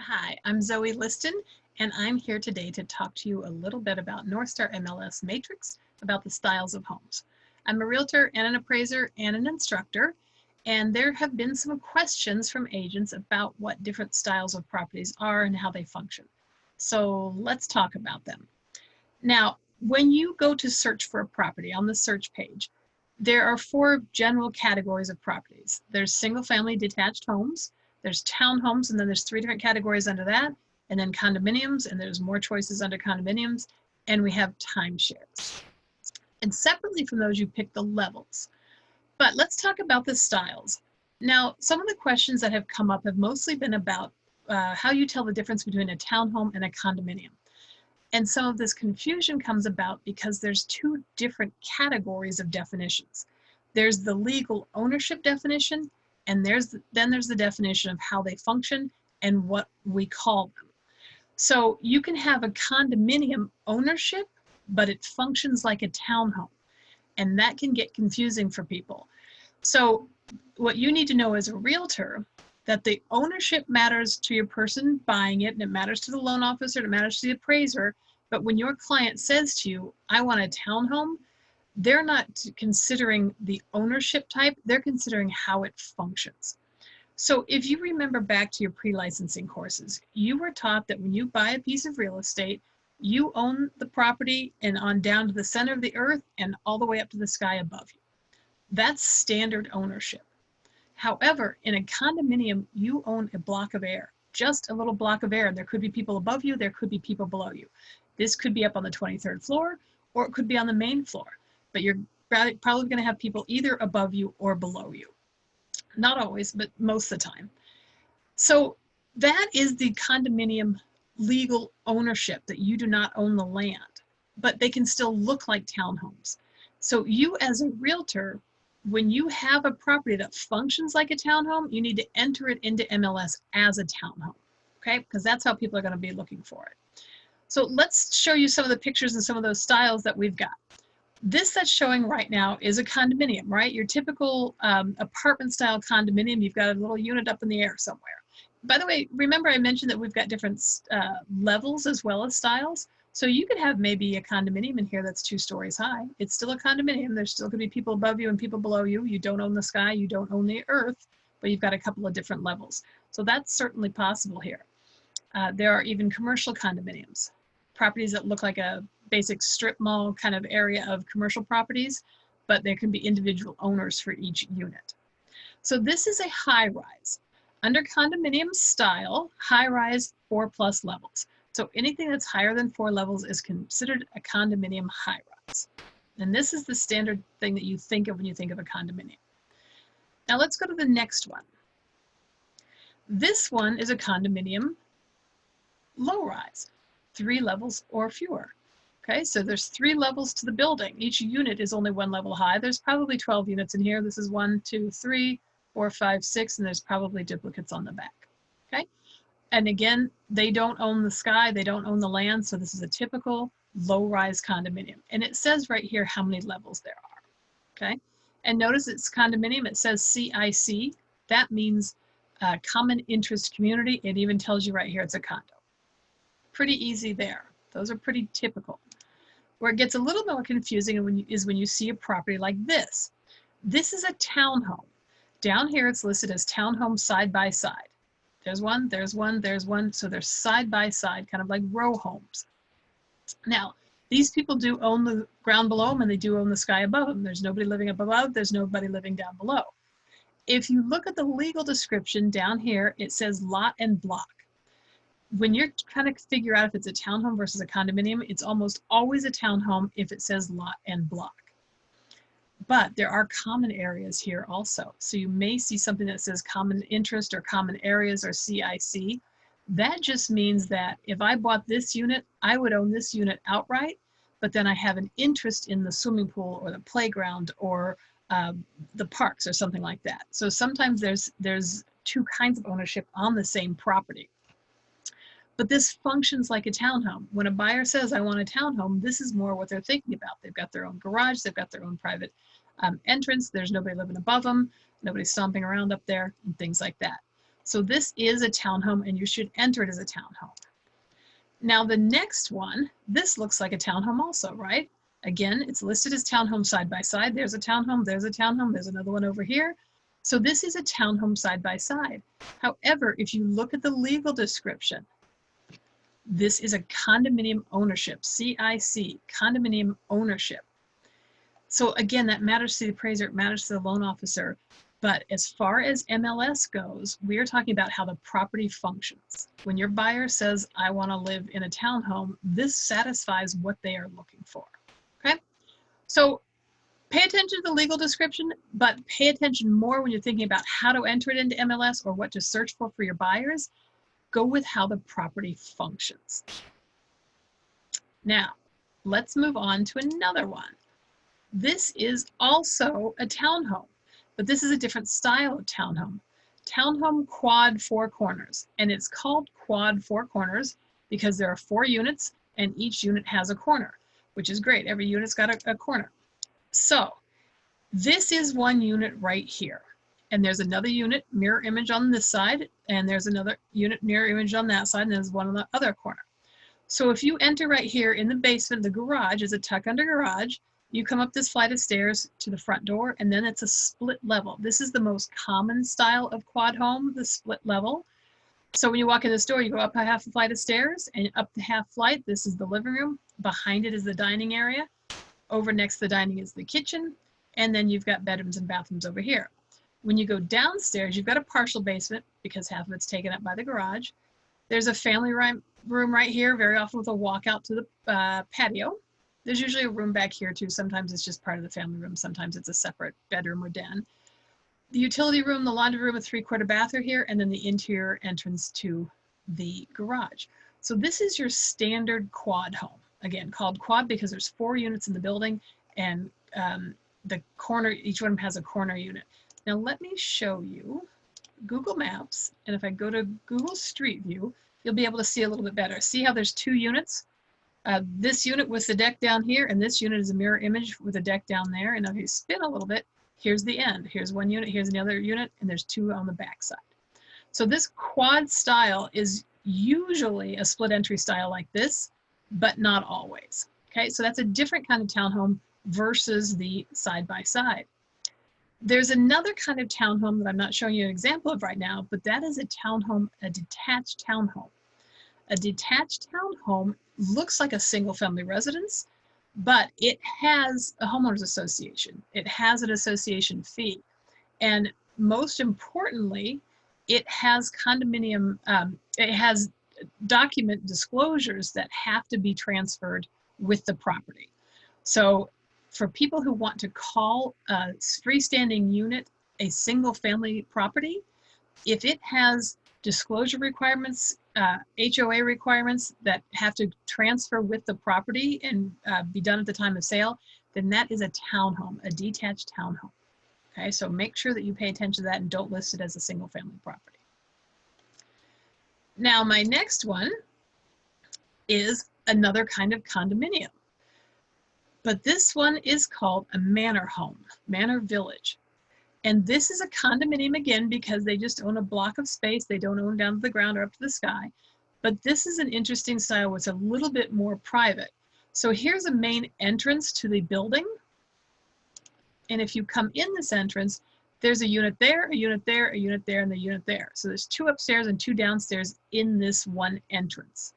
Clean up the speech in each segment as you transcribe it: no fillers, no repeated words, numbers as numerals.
Hi, I'm Zoe Liston, and I'm here today to talk to you a little bit about Northstar MLS Matrix, about the styles of homes. I'm a realtor and an appraiser and an instructor, and there have been some questions from agents about what different styles of properties are and how they function. So let's talk about them. Now, when you go to search for a property on the search page, there are four general categories of properties. There's single-family detached homes, there's townhomes, and then there's three different categories under that, and then condominiums, and there's more choices under condominiums, and we have timeshares. And separately from those, you pick the levels. But let's talk about the styles. Now, some of the questions that have come up have mostly been about how you tell the difference between a townhome and a condominium. And some of this confusion comes about because there's two different categories of definitions. There's the legal ownership definition, and then there's the definition of how they function and what we call them. So you can have a condominium ownership, but it functions like a townhome, and that can get confusing for people. So what you need to know as a realtor, that the ownership matters to your person buying it, and it matters to the loan officer, and it matters to the appraiser. But when your client says to you, I want a townhome, they're not considering the ownership type, they're considering how it functions. So if you remember back to your pre-licensing courses, you were taught that when you buy a piece of real estate, you own the property and on down to the center of the earth and all the way up to the sky above you. That's standard ownership. However, in a condominium, you own a block of air, just a little block of air. There could be people above you, there could be people below you. This could be up on the 23rd floor, or it could be on the main floor, but you're probably going to have people either above you or below you. Not always, but most of the time. So that is the condominium legal ownership, that you do not own the land, but they can still look like townhomes. So you as a realtor, when you have a property that functions like a townhome, you need to enter it into MLS as a townhome, okay? Because that's how people are going to be looking for it. So let's show you some of the pictures and some of those styles that we've got. This that's showing right now is a condominium, right? Your typical apartment style condominium, you've got a little unit up in the air somewhere. By the way, remember I mentioned that we've got different levels as well as styles. So you could have maybe a condominium in here that's 2 stories high. It's still a condominium. There's still going to be people above you and people below you. You don't own the sky, you don't own the earth, but you've got a couple of different levels. So that's certainly possible here. There are even commercial condominiums, properties that look like a basic strip mall kind of area of commercial properties, but there can be individual owners for each unit. So this is a high rise. Under condominium style, high rise 4+ levels. So anything that's higher than 4 levels is considered a condominium high rise. And this is the standard thing that you think of when you think of a condominium. Now let's go to the next one. This one is a condominium low rise, 3 levels or fewer. Okay, so there's 3 levels to the building. Each unit is only 1 level high. There's probably 12 units in here. This is 1, 2, 3, 4, 5, 6, and there's probably duplicates on the back. Okay, and again, they don't own the sky, they don't own the land, so this is a typical low-rise condominium. And it says right here how many levels there are. Okay, and notice it's condominium. It says CIC. That means common interest community. It even tells you right here it's a condo. Pretty easy there. Those are pretty typical. Where it gets a little more confusing is when you see a property like this. This is a townhome. Down here it's listed as townhome side by side. There's one, there's one, there's one. So they're side by side, kind of like row homes. Now, these people do own the ground below them and they do own the sky above them. There's nobody living up above, there's nobody living down below. If you look at the legal description down here, it says lot and block. When you're trying to figure out if it's a townhome versus a condominium, it's almost always a townhome if it says lot and block. But there are common areas here also. So you may see something that says common interest or common areas or CIC. That just means that if I bought this unit, I would own this unit outright, but then I have an interest in the swimming pool or the playground or the parks or something like that. So sometimes there's 2 kinds of ownership on the same property. But this functions like a townhome. When a buyer says, I want a townhome, this is more what they're thinking about. They've got their own garage, they've got their own private entrance, there's nobody living above them, nobody stomping around up there, and things like that. So this is a townhome and you should enter it as a townhome. Now the next one, this looks like a townhome also, right? Again, it's listed as townhome side by side. There's a townhome, there's a townhome, there's another one over here. So this is a townhome side by side. However, if you look at the legal description, this is a condominium ownership, CIC, condominium ownership. So again, that matters to the appraiser, it matters to the loan officer. But as far as MLS goes, we are talking about how the property functions. When your buyer says, I want to live in a townhome, this satisfies what they are looking for, okay? So pay attention to the legal description, but pay attention more when you're thinking about how to enter it into MLS or what to search for your buyers. Go with how the property functions. Now, let's move on to another one. This is also a townhome, but this is a different style of townhome. Townhome quad 4 corners, and it's called quad 4 corners because there are 4 units and each unit has a corner, which is great. Every unit's got a corner. So this is one unit right here, and there's another unit mirror image on this side, and there's another unit mirror image on that side, and there's one on the other corner. So if you enter right here in the basement, the garage is a tuck under garage. You come up this flight of stairs to the front door, and then it's a split level. This is the most common style of quad home, the split level. So when you walk in this door, you go up a half a flight of stairs, and up the half flight, this is the living room. Behind it is the dining area. Over next to the dining is the kitchen, and then you've got bedrooms and bathrooms over here. When you go downstairs, you've got a partial basement because half of it's taken up by the garage. There's a family room right here, very often with a walkout to the patio. There's usually a room back here too. Sometimes it's just part of the family room. Sometimes it's a separate bedroom or den. The utility room, the laundry room, a 3/4 bath are here, and then the interior entrance to the garage. So this is your standard quad home. Again, called quad because there's 4 units in the building, and the corner, each one has a corner unit. Now let me show you Google Maps, and if I go to Google Street View, you'll be able to see a little bit better. See how there's 2 units? This unit with the deck down here, and this unit is a mirror image with a deck down there. And if you spin a little bit, here's the end. Here's one unit, here's another unit, and there's 2 on the back side. So this quad style is usually a split entry style like this, but not always. Okay, so that's a different kind of townhome versus the side by side. There's another kind of townhome that I'm not showing you an example of right now, but that is a townhome, a detached townhome. A detached townhome looks like a single family residence, but it has a homeowners association. It has an association fee. And most importantly, it has condominium, it has document disclosures that have to be transferred with the property. So for people who want to call a freestanding unit a single family property, if it has disclosure requirements, HOA requirements that have to transfer with the property and be done at the time of sale, then that is a townhome, a detached townhome. Okay, so make sure that you pay attention to that and don't list it as a single family property. Now my next one is another kind of condominium, but this one is called a manor home, manor village. And this is a condominium again because they just own a block of space. They don't own down to the ground or up to the sky. But this is an interesting style. It's a little bit more private. So here's a main entrance to the building. And if you come in this entrance, there's a unit there, a unit there, a unit there, and a unit there. So there's 2 upstairs and 2 downstairs in this one entrance.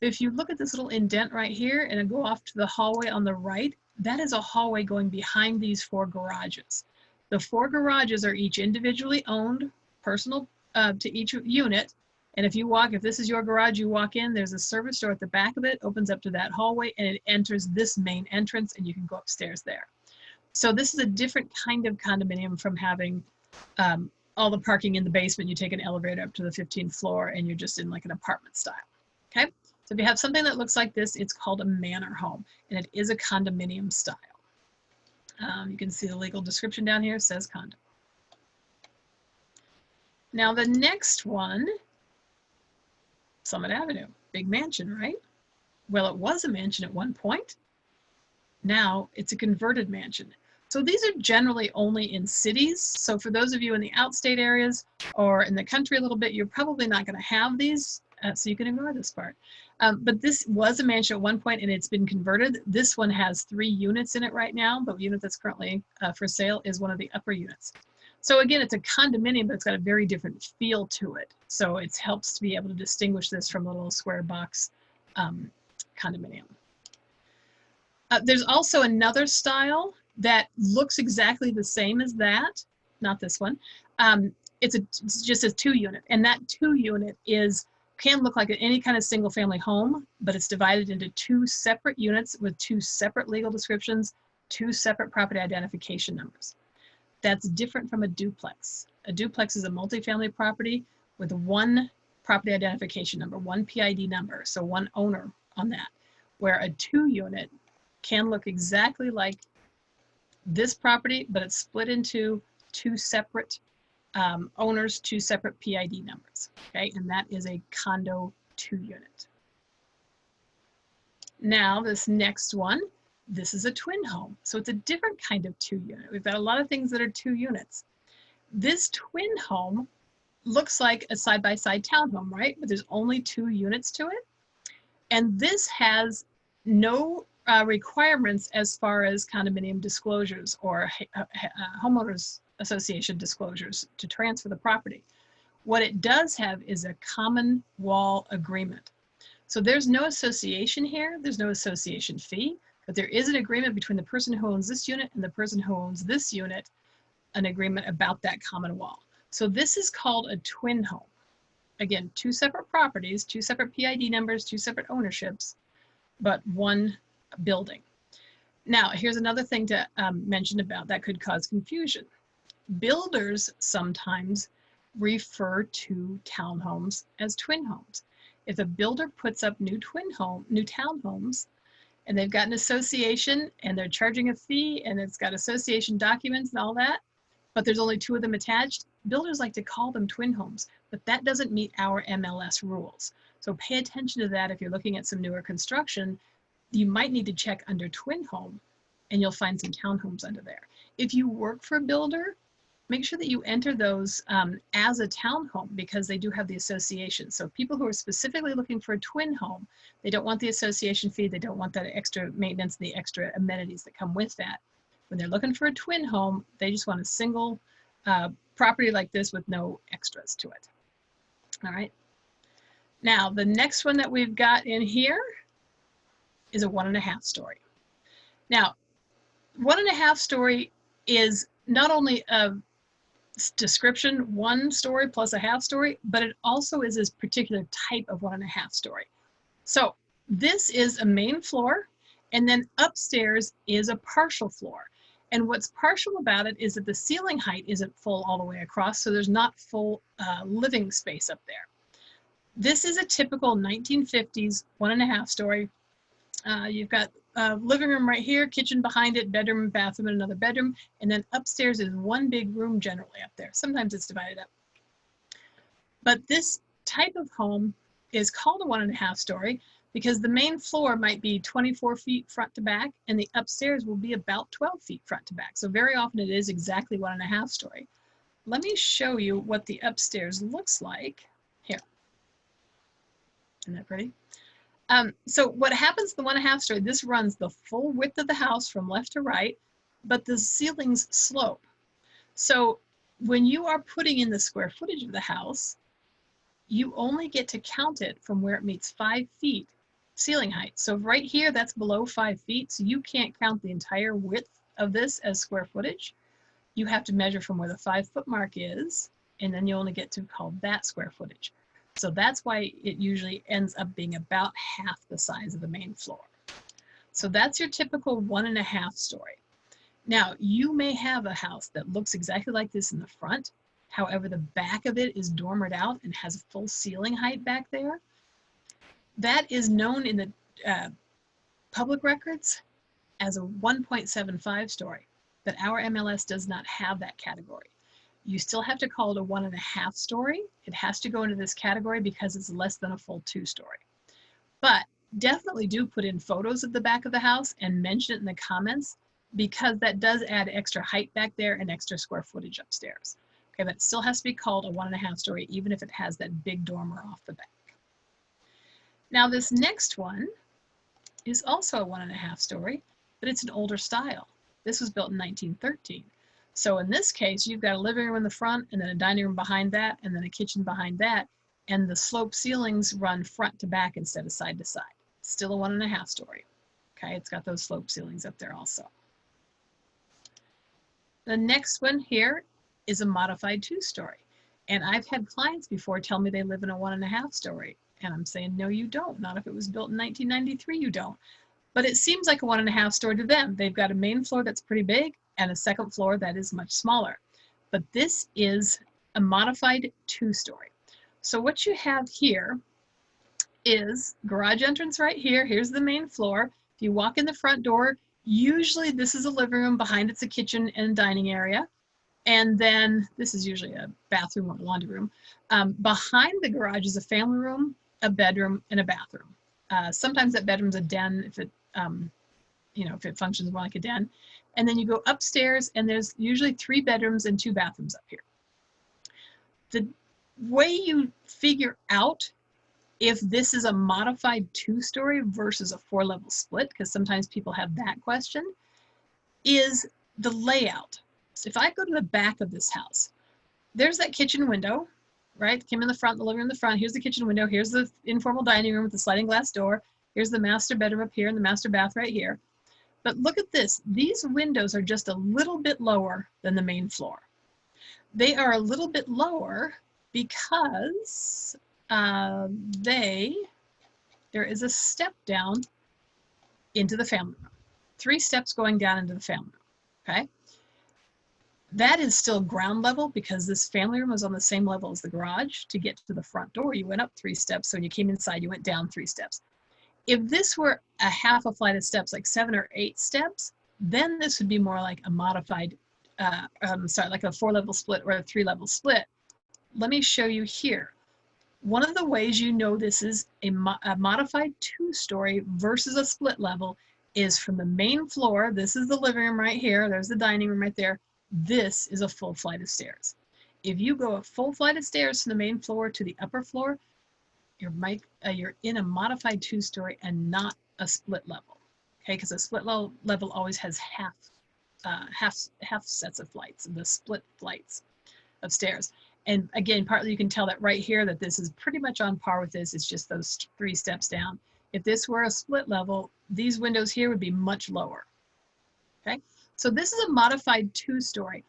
If you look at this little indent right here and go off to the hallway on the right, that is a hallway going behind these 4 garages. The 4 garages are each individually owned, personal to each unit. And if you walk, if this is your garage, you walk in, there's a service door at the back of it, opens up to that hallway, and it enters this main entrance, and you can go upstairs there. So this is a different kind of condominium from having all the parking in the basement. You take an elevator up to the 15th floor, and you're just in like an apartment style. Okay. So if you have something that looks like this, it's called a manor home, and it is a condominium style. You can see the legal description down here, says condo. Now the next one, Summit Avenue, big mansion, right? Well, it was a mansion at one point. Now it's a converted mansion. So these are generally only in cities. So for those of you in the outstate areas or in the country a little bit, you're probably not going to have these. So you can ignore this part. But this was a mansion at one point and it's been converted. This one has 3 units in it right now. The unit that's currently for sale is one of the upper units. So again, it's a condominium, but it's got a very different feel to it. So it helps to be able to distinguish this from a little square box condominium. There's also another style that looks exactly the same as that, not this one. It's just a 2 unit, and that 2 unit can look like any kind of single family home, but it's divided into 2 separate units with 2 separate legal descriptions, 2 separate property identification numbers. That's different from a duplex. A duplex is a multifamily property with 1 property identification number, 1 PID number, so 1 owner on that, where a 2 unit can look exactly like this property, but it's split into 2 separate owners, 2 separate PID numbers, okay? And that is a condo 2 unit. Now this next one, this is a twin home. So it's a different kind of 2 unit. We've got a lot of things that are 2 units. This twin home looks like a side-by-side townhome, right? But there's only 2 units to it. And this has no requirements as far as condominium disclosures or homeowners association disclosures to transfer the property. What it does have is a common wall agreement. So there's no association here, there's no association fee, but there is an agreement between the person who owns this unit and the person who owns this unit, an agreement about that common wall. So this is called a twin home. Again, 2 separate properties, 2 separate PID numbers, 2 separate ownerships, but 1 building. Now, here's another thing to mention about that could cause confusion. Builders sometimes refer to townhomes as twin homes. If a builder puts up new townhomes, and they've got an association and they're charging a fee and it's got association documents and all that, but there's only 2 of them attached, builders like to call them twin homes, but that doesn't meet our MLS rules. So pay attention to that if you're looking at some newer construction. You might need to check under twin home and you'll find some townhomes under there. If you work for a builder, make sure that you enter those as a townhome because they do have the association. So people who are specifically looking for a twin home, they don't want the association fee, they don't want that extra maintenance, the extra amenities that come with that. When they're looking for a twin home, they just want a single property like this with no extras to it. All right. Now, the next one that we've got in here is a 1.5 story. Now, 1.5 story is not only a description, 1 story plus a half story, but it also is this particular type of 1.5 story. So this is a main floor, and then upstairs is a partial floor. And what's partial about it is that the ceiling height isn't full all the way across, so there's not full living space up there. This is a typical 1950s 1.5 story. You've got living room right here, kitchen behind it, bedroom, bathroom, and another bedroom. And then upstairs is 1 big room generally up there. Sometimes it's divided up. But this type of home is called a 1.5 story because the main floor might be 24 feet front to back and the upstairs will be about 12 feet front to back. So very often it is exactly 1.5 story. Let me show you what the upstairs looks like. Here. Isn't that pretty? So what happens in the 1.5 story, this runs the full width of the house from left to right, but the ceilings slope. So when you are putting in the square footage of the house, you only get to count it from where it meets 5 feet ceiling height. So right here, that's below 5 feet, so you can't count the entire width of this as square footage. You have to measure from where the 5-foot mark is, and then you only get to call that square footage. So that's why it usually ends up being about half the size of the main floor. So that's your typical 1.5 story. Now, you may have a house that looks exactly like this in the front. However, the back of it is dormered out and has a full ceiling height back there. That is known in the public records as a 1.75 story, but our MLS does not have that category. You still have to call it a 1.5 story. It has to go into this category because it's less than a full 2 story. But definitely do put in photos of the back of the house and mention it in the comments because that does add extra height back there and extra square footage upstairs. Okay, but it still has to be called a 1.5 story, even if it has that big dormer off the back. Now this next one is also a 1.5 story, but it's an older style. This was built in 1913. So in this case, you've got a living room in the front and then a dining room behind that and then a kitchen behind that. And the slope ceilings run front to back instead of side to side. Still a 1.5 story. Okay, it's got those slope ceilings up there also. The next one here is a modified 2-story. And I've had clients before tell me they live in a 1.5 story. And I'm saying, no, you don't. Not if it was built in 1993, you don't. But it seems like a 1.5 story to them. They've got a main floor that's pretty big and a second floor that is much smaller. But this is a modified 2-story. So what you have here is garage entrance right here. Here's the main floor. If you walk in the front door, usually this is a living room. Behind it's a kitchen and dining area. And then this is usually a bathroom or laundry room. Behind the garage is a family room, a bedroom, and a bathroom. Sometimes that bedroom's a den if it, if it functions more like a den. And then you go upstairs and there's usually 3 bedrooms and 2 bathrooms up here. The way you figure out if this is a modified 2-story versus a 4-level split, because sometimes people have that question, is the layout. So if I go to the back of this house, there's that kitchen window, right? Came in the front, the living room in the front. Here's the kitchen window. Here's the informal dining room with the sliding glass door. Here's the master bedroom up here and the master bath right here. But look at this. These windows are just a little bit lower than the main floor. They are a little bit lower because there is a step down into the family room. 3 steps going down into the family room, okay? That is still ground level because this family room was on the same level as the garage. To get to the front door, you went up 3 steps. So when you came inside, you went down 3 steps. If this were a half a flight of steps, like 7 or 8 steps, then this would be more like a modified, like a 4-level split or a 3-level split. Let me show you here. One of the ways you know this is a modified 2-story versus a split level is from the main floor. This is the living room right here. There's the dining room right there. This is a full flight of stairs. If you go a full flight of stairs from the main floor to the upper floor, you're in a modified 2-story and not a split level. Okay, because a split level always has half sets of flights, the split flights of stairs. And again, partly you can tell that right here that this is pretty much on par with this. It's just those 3 steps down. If this were a split level, these windows here would be much lower. Okay, so this is a modified 2-story.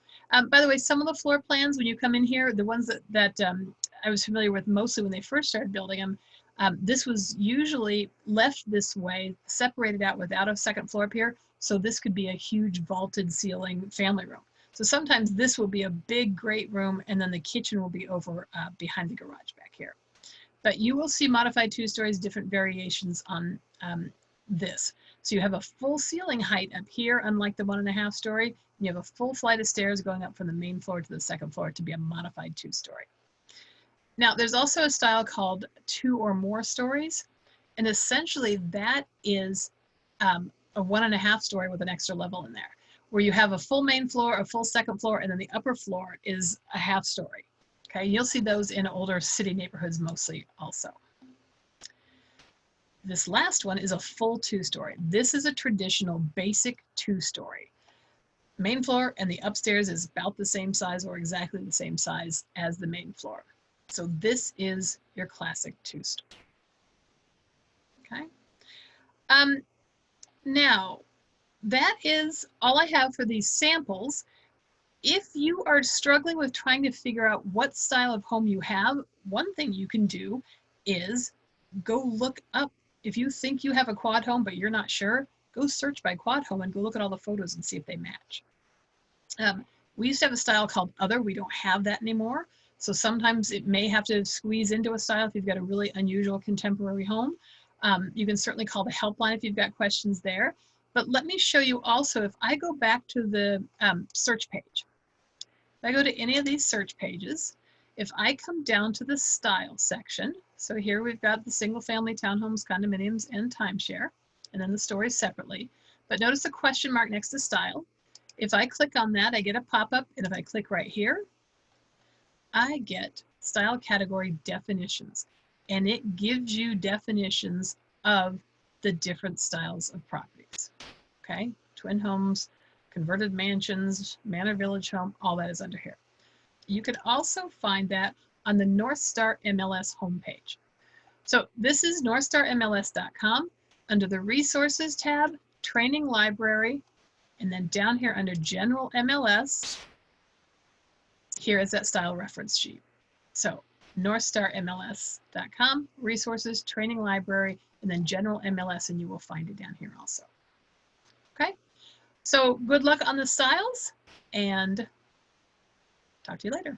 By the way, some of the floor plans when you come in here, the ones that I was familiar with mostly when they first started building them, this was usually left this way, separated out without a second floor up here. So this could be a huge vaulted ceiling family room. So sometimes this will be a big, great room, and then the kitchen will be over behind the garage back here. But you will see modified 2-stories, different variations on this. So you have a full ceiling height up here, unlike the 1.5 story. You have a full flight of stairs going up from the main floor to the second floor to be a modified 2-story. Now, there's also a style called 2 or more stories, and essentially that is a 1.5 story with an extra level in there, where you have a full main floor, a full second floor, and then the upper floor is a 1/2 story. Okay, you'll see those in older city neighborhoods mostly also. This last one is a full 2-story. This is a traditional basic 2-story. Main floor and the upstairs is about the same size or exactly the same size as the main floor. So this is your classic 2-story. Okay. Now, that is all I have for these samples. If you are struggling with trying to figure out what style of home you have, one thing you can do is go look up. If you think you have a quad home but you're not sure, go search by quad home and go look at all the photos and see if they match. We used to have a style called Other. We don't have that anymore. So sometimes it may have to squeeze into a style if you've got a really unusual contemporary home. You can certainly call the helpline if you've got questions there. But let me show you also, if I go back to the search page, if I go to any of these search pages, if I come down to the style section, so here we've got the single family townhomes, condominiums, and timeshare, and then the stories separately. But notice the question mark next to style. If I click on that, I get a pop-up, and if I click right here, I get style category definitions, and it gives you definitions of the different styles of properties. Okay, twin homes, converted mansions, manor village home, all that is under here. You could also find that on the Northstar MLS homepage. So this is NorthstarMLS.com. Under the Resources tab, Training Library, and then down here under General MLS, here is that style reference sheet. So NorthstarMLS.com, Resources, Training Library, and then General MLS, and you will find it down here also. Okay, so good luck on the styles, and talk to you later.